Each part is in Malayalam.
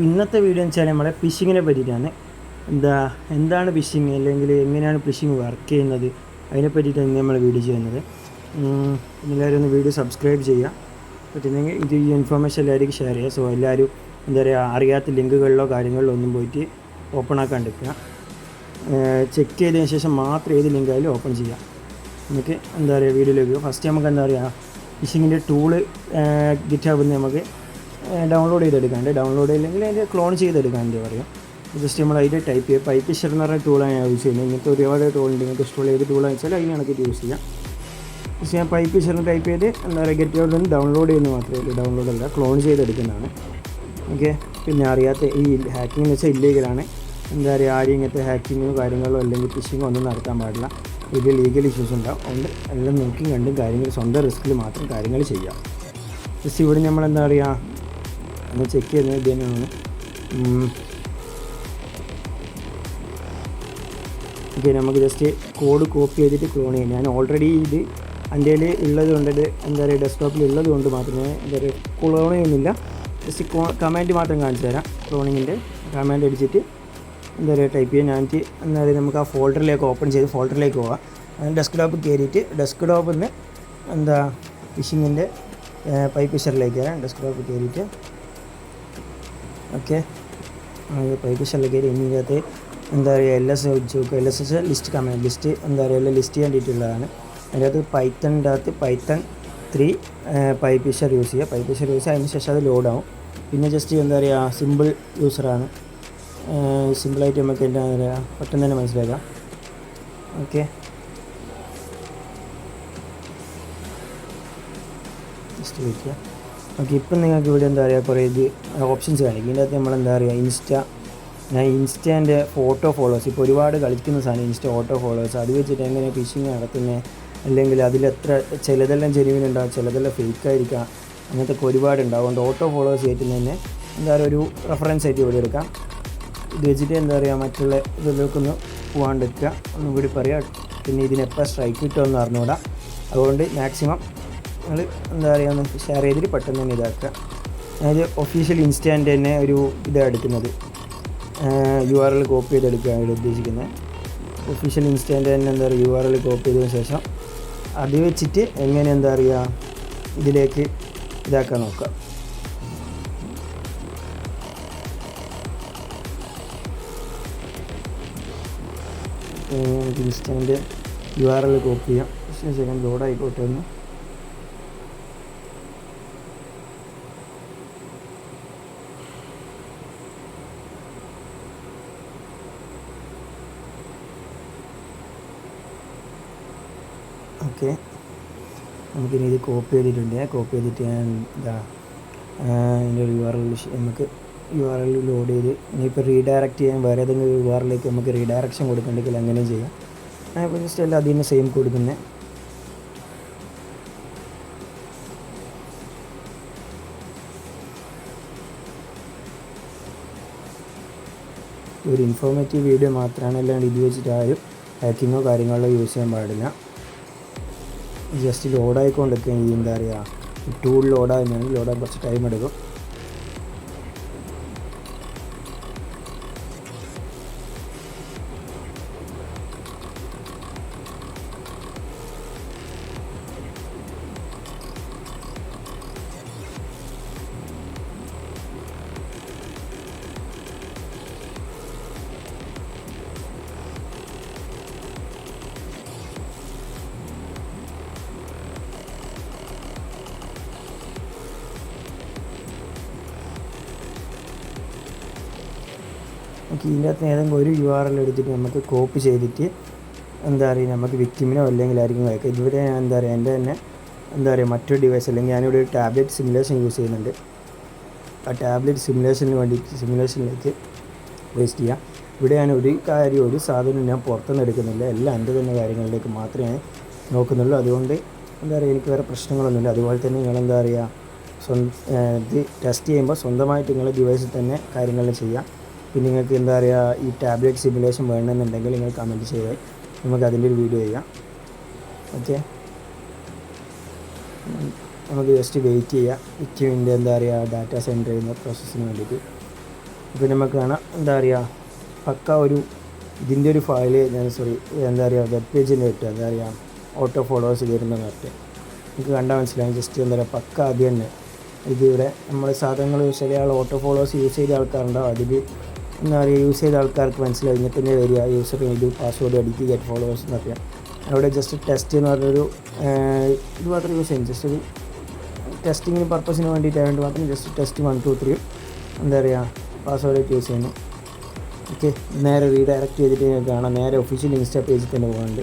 ഇന്നത്തെ വീഡിയോ എന്ന് വെച്ചാൽ നമ്മളെ ഫിഷിങ്ങിനെ പറ്റിയിട്ടാണ്. എന്താണ് ഫിഷിങ്, അല്ലെങ്കിൽ എങ്ങനെയാണ് ഫിഷിങ് വർക്ക് ചെയ്യുന്നത്, അതിനെ പറ്റിയിട്ടാണ് നമ്മൾ വീഡിയോ ചെയ്യുന്നത്. എല്ലാവരും ഒന്ന് വീഡിയോ സബ്സ്ക്രൈബ് ചെയ്യുക, പറ്റുന്നെങ്കിൽ ഇത് ഈ ഇൻഫർമേഷൻ എല്ലാവർക്കും ഷെയർ ചെയ്യുക. സോ എല്ലാവരും അറിയാത്ത ലിങ്കുകളിലോ കാര്യങ്ങളിലോ ഒന്നും പോയിട്ട് ഓപ്പൺ ആക്കാണ്ടിരിക്കുക. ചെക്ക് ചെയ്തതിന് ശേഷം മാത്രം ഏത് ലിങ്കായാലും ഓപ്പൺ ചെയ്യാം. നമുക്ക് വീഡിയോയിലേക്ക് ഫസ്റ്റ് നമുക്ക് ഫിഷിങ്ങിൻ്റെ ടൂള് ഗിറ്റ്ഹബിൽ നിന്ന് നമുക്ക് ഡൗൺലോഡ് ചെയ്തെടുക്കാണ്ട്, ഡൗൺലോഡ് ചെയ്യില്ലെങ്കിൽ അതിൻ്റെ ക്ലോൺ ചെയ്തെടുക്കാണ്ട് പറയും. ജസ്റ്റ് നമ്മൾ അതിൻ്റെ ടൈപ്പ് ചെയ്യുക. പൈപ്പ് ഫിഷർ എന്ന് പറഞ്ഞ ടൂളാണ് ഞാൻ യൂസ് ചെയ്യുന്നത്. ഇങ്ങനത്തെ ഒരുപാട് ടൂളുണ്ട്, നിങ്ങൾക്ക് ഇഷ്ടമുള്ള ഏത് ടൂളാണെന്ന് വെച്ചാൽ അതിന് കണക്കിട്ട് യൂസ് ചെയ്യാം. പക്ഷേ ഞാൻ പൈപ്പ് ഫിഷറിന് ടൈപ്പ് ചെയ്ത് ഗിറ്റ്ഹബിൽ നിന്ന് ഡൗൺലോഡ് ചെയ്യുന്നത് മാത്രമേ ഉള്ളൂ, ഡൗൺലോഡ് അല്ല, ക്ലോൺ ചെയ്തെടുക്കുന്നതാണ്. ഓക്കെ. പിന്നെ അറിയാത്ത ഈ ഹാക്കിംഗ് എന്ന് വെച്ചാൽ ഇല്ലീഗലാണ്. ആരും ഇങ്ങനത്തെ ഹാക്കിങ്ങോ കാര്യങ്ങളോ അല്ലെങ്കിൽ ഫിഷിങ്ങോ ഒന്നും നടത്താൻ പാടില്ല. ഇത് ലീഗൽ ഇഷ്യൂസ് ഉണ്ടാവും. അതുകൊണ്ട് എല്ലാം നോക്കിയും കണ്ടും കാര്യങ്ങൾ സ്വന്തം റിസ്കിൽ മാത്രം കാര്യങ്ങൾ ചെയ്യാം. ജസ്റ്റ് ഇവിടെ നമ്മൾ നമ്മൾ ചെക്ക് ചെയ്യുന്നത് ഇത് തന്നെയാണ്. ഓക്കെ, നമുക്ക് ജസ്റ്റ് കോഡ് കോപ്പി ചെയ്തിട്ട് ക്ലോൺ ചെയ്യാം. ഞാൻ ഓൾറെഡി ഇത് എൻ്റെ ഉള്ളത് കൊണ്ട് ഡെസ്ക്ടോപ്പിൽ ഉള്ളത് കൊണ്ട് മാത്രമേ ക്ലോൺ ചെയ്യുന്നില്ല. ജസ്റ്റ് കമാൻഡ് മാത്രം കാണിച്ചു തരാം. ക്ലോണിങ്ങിൻ്റെ കമാൻഡ് അടിച്ചിട്ട് ടൈപ്പ് ചെയ്യാൻ ഞാൻ നമുക്ക് ആ ഫോൾഡറിലേക്ക് ഓപ്പൺ ചെയ്ത് ഫോൾഡറിലേക്ക് പോകാം. അതിന് ഡെസ്ക്ടോപ്പ് കയറിയിട്ട് ഡെസ്ക്ടോപ്പിൽ നിന്ന് ഫിഷിങ്ങിൻ്റെ പൈപ്പ് ഫിഷറിലേക്ക് വരാം. ഡെസ്ക്ടോപ്പ് കയറിയിട്ട് ഓക്കെ, പൈപ്പ് ഫിഷറിലേക്ക് കയറി ഇതിനകത്ത് LS വെച്ച് നോക്കുക. LS ലിസ്റ്റ് കമാൻഡ് ലിസ്റ്റ് എല്ലാം ലിസ്റ്റ് ചെയ്യാൻ വേണ്ടിയിട്ടുള്ളതാണ്. അതിൻ്റെ അകത്ത് പൈത്തൺ 3 പൈപ്പ് ഫിഷർ യൂസ് ചെയ്യുക. പൈപ്പ് ഫിഷർ യൂസ് ചെയ്യുക, അതിന് ശേഷം അത് ലോഡാവും. പിന്നെ ജസ്റ്റ് സിമ്പിൾ യൂസറാണ്. സിമ്പിളായിട്ട് നമുക്ക് പെട്ടെന്ന് തന്നെ മനസ്സിലാക്കാം. ഓക്കെ, ജസ്റ്റ് വയ്ക്കുക. ഓക്കെ, ഇപ്പം നിങ്ങൾക്ക് ഇവിടെ കുറേ ഇത് ഓപ്ഷൻസ് കാണിക്കും. ഇതിൻ്റെ അകത്ത് നമ്മൾ ഇൻസ്റ്റൻ്റെ ഫോട്ടോ ഫോളോവേഴ്സ്, ഇപ്പോൾ ഒരുപാട് കളിക്കുന്ന സാധനം ഇൻസ്റ്റ ഓട്ടോ ഫോളോവേഴ്സ്, അത് വെച്ചിട്ട് എങ്ങനെ ഫിഷിങ് നടത്തുന്നത്, അല്ലെങ്കിൽ അതിലെത്ര ചിലതെല്ലാം ജെന്യുവിനുണ്ടാവും, ചിലതെല്ലാം ഫേക്കായിരിക്കാം, അങ്ങനത്തെ ഒരുപാടുണ്ടാവും. അതുകൊണ്ട് ഓട്ടോ ഫോളോവേഴ്സ് കയറ്റുന്നതന്നെ ഒരു റെഫറൻസ് ആയിട്ട് ഇവിടെ എടുക്കാം. ഇത് വെച്ചിട്ട് മറ്റുള്ള ഇതിലേക്കൊന്ന് പോകാണ്ടിരിക്കുക, ഒന്നും കൂടി പറയുക. പിന്നെ ഇതിനെപ്പോൾ സ്ട്രൈക്ക് കിട്ടുമെന്ന് അറിഞ്ഞുകൂടാ. അതുകൊണ്ട് മാക്സിമം നിങ്ങൾ ഒന്ന് ഷെയർ ചെയ്തിട്ട് പെട്ടെന്ന് തന്നെ ഇതാക്കുക. അതായത് ഒഫീഷ്യൽ ഇൻസ്റ്റാൻ്റെ തന്നെ ഒരു ഇതാണ് എടുക്കുന്നത്, URL കോപ്പി ചെയ്തെടുക്കുകയാണ് ഉദ്ദേശിക്കുന്നത്. ഒഫീഷ്യൽ ഇൻസ്റ്റാൻ്റെ തന്നെ URL കോപ്പി ചെയ്തതിന് ശേഷം അത് വെച്ചിട്ട് എങ്ങനെ ഇതിലേക്ക് ഇതാക്കാൻ നോക്കുക. ഇൻസ്റ്റാൻ്റെ URL കോപ്പി ചെയ്യാം. ശേഷം ലോഡ് ആയിക്കോട്ടെ ഒന്ന്. ഓക്കെ, നമുക്കിനി ഇത് കോപ്പി ചെയ്തിട്ടുണ്ട്. കോപ്പി ചെയ്തിട്ട് ഞാൻ അതിൻ്റെ ഒരു URL നമുക്ക് URL ലോഡ് ചെയ്ത് ഇനിയിപ്പോൾ റീഡയറക്റ്റ് ചെയ്യാൻ വേറെ ഏതെങ്കിലും URLിലേക്ക് നമുക്ക് റീഡയറക്ഷൻ കൊടുക്കണമെങ്കിൽ അങ്ങനെ ചെയ്യാം. അപ്പോൾ ജസ്റ്റ് എല്ലാം അതിൽ നിന്ന് സെയിം കൊടുക്കുന്നത്. ഒരു ഇൻഫോർമേറ്റീവ് വീഡിയോ മാത്രമാണ്, അല്ലാണ്ട് ഇത് വെച്ചിട്ട് ആരും ഹാക്കിങ്ങോ കാര്യങ്ങളോ യൂസ് ചെയ്യാൻ പാടില്ല. ജസ്റ്റ് ലോഡായിക്കൊണ്ടിരിക്കുക. ഈ ടൂൾ ലോഡാകുന്നതാണെങ്കിൽ ലോഡാൻ കുറച്ച് ടൈം എടുക്കും. ഇതിൻ്റെ അകത്ത് ഏതെങ്കിലും ഒരു URL എടുത്തിട്ട് നമുക്ക് കോപ്പി ചെയ്തിട്ട് നമുക്ക് വിക്ടിമിനോ അല്ലെങ്കിൽ ആയിരിക്കും അയക്കുക. ഇതുവരെ ഞാൻ എൻ്റെ തന്നെ മറ്റൊരു ഡിവൈസ്, അല്ലെങ്കിൽ ഞാനിവിടെ ഒരു ടാബ്ലറ്റ് സിമുലേഷൻ യൂസ് ചെയ്യുന്നുണ്ട്. ആ ടാബ്ലറ്റ് സിമുലേഷനിലേക്ക് വേസ്റ്റ് ചെയ്യാം. ഇവിടെ ഞാൻ ഒരു സാധനം ഞാൻ പുറത്തുനിന്ന് എടുക്കുന്നില്ല, എല്ലാം എൻ്റെ തന്നെ കാര്യങ്ങളിലേക്ക് മാത്രമേ നോക്കുന്നുള്ളൂ. അതുകൊണ്ട് എനിക്ക് വേറെ പ്രശ്നങ്ങളൊന്നുമില്ല. അതുപോലെ തന്നെ നിങ്ങൾ ഇത് ടെസ്റ്റ് ചെയ്യുമ്പോൾ സ്വന്തമായിട്ട് നിങ്ങളുടെ ഡിവൈസിൽ തന്നെ കാര്യങ്ങൾ ചെയ്യാം. പിന്നെ നിങ്ങൾക്ക് ഈ ടാബ്ലറ്റ് സിമുലേഷൻ വേണമെന്നുണ്ടെങ്കിൽ നിങ്ങൾ കമൻറ്റ് ചെയ്താൽ നമുക്ക് അതിൻ്റെ ഒരു വീഡിയോ ചെയ്യാം. ഓക്കെ, നമുക്ക് ജസ്റ്റ് വെയിറ്റ് ചെയ്യാം. വിക്ടിമിൻ്റെ ഡാറ്റ സെൻറ്റർ ചെയ്യുന്ന പ്രോസസ്സിന് വേണ്ടിയിട്ട്. ഇപ്പോൾ നമുക്ക് കാണാം എന്താ പറയുക പക്ക ഒരു ഇതിൻ്റെ ഒരു ഫയൽ എന്താ പറയുക വെബ് പേജിൻ്റെ കിട്ടുക എന്താ പറയുക ഓട്ടോ ഫോളോവേഴ്സ് കയറുന്നതെന്ന് പറഞ്ഞിട്ട് നമുക്ക് കണ്ടാൽ മനസ്സിലാവും. ജസ്റ്റ് എന്താ പറയുക പക്ക അത് തന്നെ ഇതിവിടെ നമ്മൾ സാധനങ്ങൾ ചില ആൾ ഓട്ടോ ഫോളോവേഴ്സ് യൂസ് ചെയ്ത ആൾക്കാരുണ്ടാവും. അതിൽ എന്താ പറയുക യൂസ് ചെയ്ത ആൾക്കാർക്ക് മനസ്സിലാവും ഇങ്ങനെ തന്നെ വരിക യൂസർ ഇത് പാസ്വേഡ് അടിക്കുക ഗെറ്റ് ഫോളോവേഴ്സ് എന്ന് പറയാം. അവിടെ ജസ്റ്റ് ടെസ്റ്റ് എന്ന് പറഞ്ഞൊരു ഇത് മാത്രം യൂസ് ചെയ്യും. ജസ്റ്റ് ഒരു ടെസ്റ്റിങ്ങിന് പർപ്പസിന് വേണ്ടിയിട്ടായതുകൊണ്ട് മാത്രം ജസ്റ്റ് ടെസ്റ്റ് 1 2 3 എന്താ പറയുക പാസ്വേഡായിട്ട് യൂസ് ചെയ്യുന്നു. ഓക്കെ, നേരെ റീഡയറക്റ്റ് ചെയ്തിട്ട് നിങ്ങൾക്ക് കാണാം നേരെ ഒഫീഷ്യൽ ഇൻസ്റ്റാ പേജിൽ തന്നെ പോകുന്നുണ്ട്.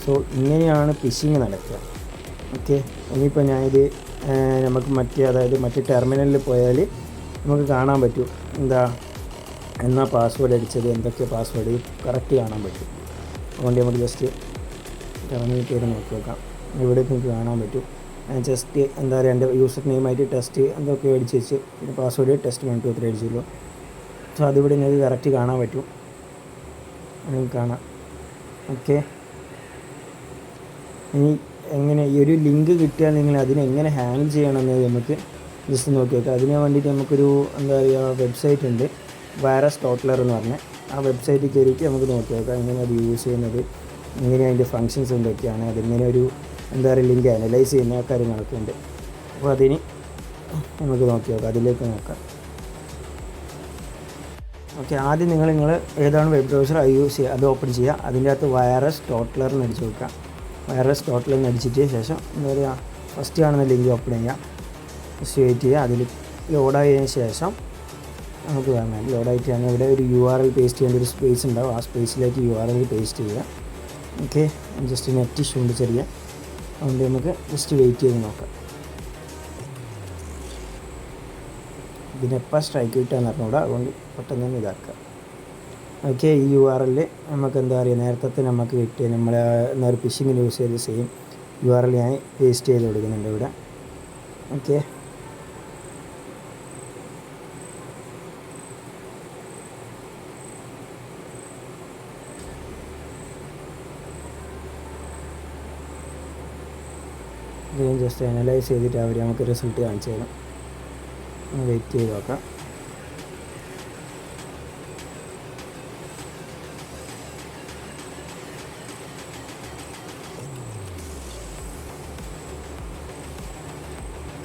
സോ ഇങ്ങനെയാണ് ഫിഷിങ് നടക്കുക. ഓക്കെ, ഇനിയിപ്പോൾ ഞാനിത് നമുക്ക് മറ്റ് ടെർമിനലിൽ പോയാൽ നമുക്ക് കാണാൻ പറ്റും എന്നാ പാസ്വേഡ് അടിച്ചത്, എന്തൊക്കെ പാസ്വേഡ് കറക്റ്റ് കാണാൻ പറ്റും. അതുകൊണ്ട് നമുക്ക് ജസ്റ്റ് ടെർമിനൽ കയറി നോക്കി നോക്കാം. ഇവിടെ നിങ്ങൾക്ക് കാണാൻ പറ്റും. ജസ്റ്റ് എന്താ പറയുക എൻ്റെ യൂസർ നെയിമായിട്ട് ടെസ്റ്റ് എന്തൊക്കെ അടിച്ച് വെച്ച് പിന്നെ പാസ്വേഡ് ടെസ്റ്റ് 1 2 3 അടിച്ചുള്ളൂ. സോ അതിവിടെ നിങ്ങൾക്ക് കറക്റ്റ് കാണാൻ പറ്റും, നിങ്ങൾക്ക് കാണാം. ഓക്കെ, ഇനി എങ്ങനെ ഈ ഒരു ലിങ്ക് കിട്ടിയാൽ നിങ്ങൾ അതിനെങ്ങനെ ഹാൻഡിൽ ചെയ്യണമെന്ന് നമുക്ക് ജസ്റ്റ് നോക്കി നോക്കാം. അതിന് വേണ്ടിയിട്ട് നമുക്കൊരു എന്താ പറയുക വെബ്സൈറ്റ് ഉണ്ട്, വൈറസ് ടോട്ട്ലർ എന്ന് പറഞ്ഞാൽ ആ വെബ്സൈറ്റിൽ കയറിയിട്ട് നമുക്ക് നോക്കി നോക്കാം എങ്ങനെ അത് യൂസ് ചെയ്യുന്നത്, എങ്ങനെ അതിൻ്റെ ഫങ്ഷൻസ് എന്തൊക്കെയാണ്, അതിങ്ങനെ ഒരു എന്താ പറയുക ലിങ്ക് അനലൈസ് ചെയ്യുന്ന കാര്യങ്ങളൊക്കെ ഉണ്ട്. അപ്പോൾ അതിന് നമുക്ക് നോക്കി നോക്കാം, അതിലേക്ക് നോക്കാം. ഓക്കെ, ആദ്യം നിങ്ങൾ ഏതാണ് വെബ് ബ്രൗസർ യൂസ് ചെയ്യുക അത് ഓപ്പൺ ചെയ്യുക. അതിൻ്റെ അകത്ത് വൈറസ് ടോട്ട്ലർ എന്ന് അടിച്ച് നോക്കുക. വൈറസ് ടോട്ട്ലർ എന്ന് അടിച്ചിട്ട് ശേഷം എന്താ പറയുക ഫസ്റ്റ് കാണുന്ന ലിങ്ക് ഓപ്പൺ ചെയ്യുക. ഫസ്റ്റ് വെയിറ്റ് ചെയ്യുക. അതിൽ ലോഡായതിനു ശേഷം നമുക്ക് കാണാം ലോഡായിട്ടാണ് ഇവിടെ ഒരു URL പേസ്റ്റ് ചെയ്യേണ്ട ഒരു സ്പേസ് ഉണ്ടാവും. ആ സ്പേസിലേക്ക് URL പേസ്റ്റ് ചെയ്യുക. ഓക്കെ, ജസ്റ്റ് നെറ്റ് ഇഷ്യൂ ഉണ്ട് ചെറിയ, അതുകൊണ്ട് നമുക്ക് ജസ്റ്റ് വെയിറ്റ് ചെയ്ത് നോക്കാം. ഇതിനെപ്പോൾ സ്ട്രൈക്ക് കിട്ടുകയെന്ന് പറഞ്ഞുകൂടാ, അതുകൊണ്ട് പെട്ടെന്ന് തന്നെ ഇതാക്കുക. ഓക്കെ, ഈ URL നമുക്ക് എന്താ പറയുക നേരത്തെ നമുക്ക് കിട്ടിയ നമ്മൾ എന്താ പറയുക ഫിഷിങ്ങിന് യൂസ് ചെയ്ത സെയിം URL ഞാൻ പേസ്റ്റ് ചെയ്ത് കൊടുക്കുന്നുണ്ട് ഇവിടെ. ഓക്കെ, ഇത് ജസ്റ്റ് അനലൈസ് ചെയ്തിട്ട് അവർ നമുക്ക് റിസൾട്ട് കാണിച്ചു തരും. വെയിറ്റ് ചെയ്ത് നോക്കാം.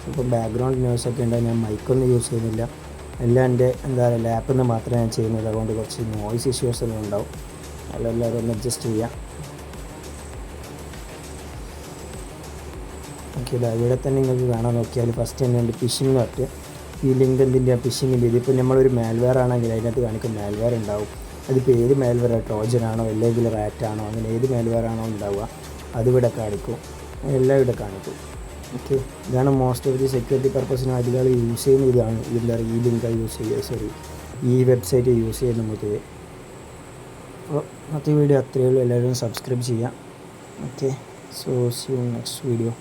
ഇപ്പോൾ ബാക്ക്ഗ്രൗണ്ട് ന്യൂസൊക്കെ ഉണ്ട്. ഞാൻ മൈക്കൊന്നും യൂസ് ചെയ്യുന്നില്ല, എല്ലാം എൻ്റെ എന്താ പറയുക ലാപ്പിൽ നിന്ന് മാത്രമേ ഞാൻ ചെയ്യുന്നത്. അതുകൊണ്ട് കുറച്ച് നോയ്സ് ഇഷ്യൂസ് ഒന്നും ഉണ്ടാവും. അതെല്ലാവരും ഒന്ന് അഡ്ജസ്റ്റ് ചെയ്യാം. ഓക്കെ, ഇവിടെ തന്നെ നിങ്ങൾക്ക് കാണാൻ നോക്കിയാൽ ഫസ്റ്റ് തന്നെ ഉണ്ട് ഫിഷിംഗ് എന്ന് പറഞ്ഞിട്ട് ഈ ലിങ്ക് എന്തിൻ്റെ ഫിഷിങ്ങിൻ്റെ. ഇതിപ്പോൾ നമ്മളൊരു മാൽവെയർ ആണെങ്കിൽ അതിനകത്ത് കാണിക്കും മാൽവെയർ ഉണ്ടാവും. അതിപ്പോൾ ഏത് മാൽവെയർ ട്രോജനാണോ അല്ലെങ്കിൽ റാറ്റാണോ അങ്ങനെ ഏത് മാൽവെയർ ആണോ ഉണ്ടാവുക അതിവിടെ കാണിക്കും, എല്ലാം ഇവിടെ കാണിക്കും. ഓക്കെ, ഇതാണ് മോസ്റ്റ് ഓഫ് ദി സെക്യൂരിറ്റി പർപ്പസിന് അധികം യൂസ് ചെയ്യുന്ന ഇതാണ്. എന്താ പറയുക ഈ ലിങ്ക് യൂസ് ചെയ്യുക, ഈ വെബ്സൈറ്റ് യൂസ് ചെയ്യുന്ന നമുക്ക്. അപ്പോൾ മറ്റേ വീഡിയോ അത്രയേ ഉള്ളൂ. എല്ലാവരും സബ്സ്ക്രൈബ് ചെയ്യാം. Okay, so see you next video.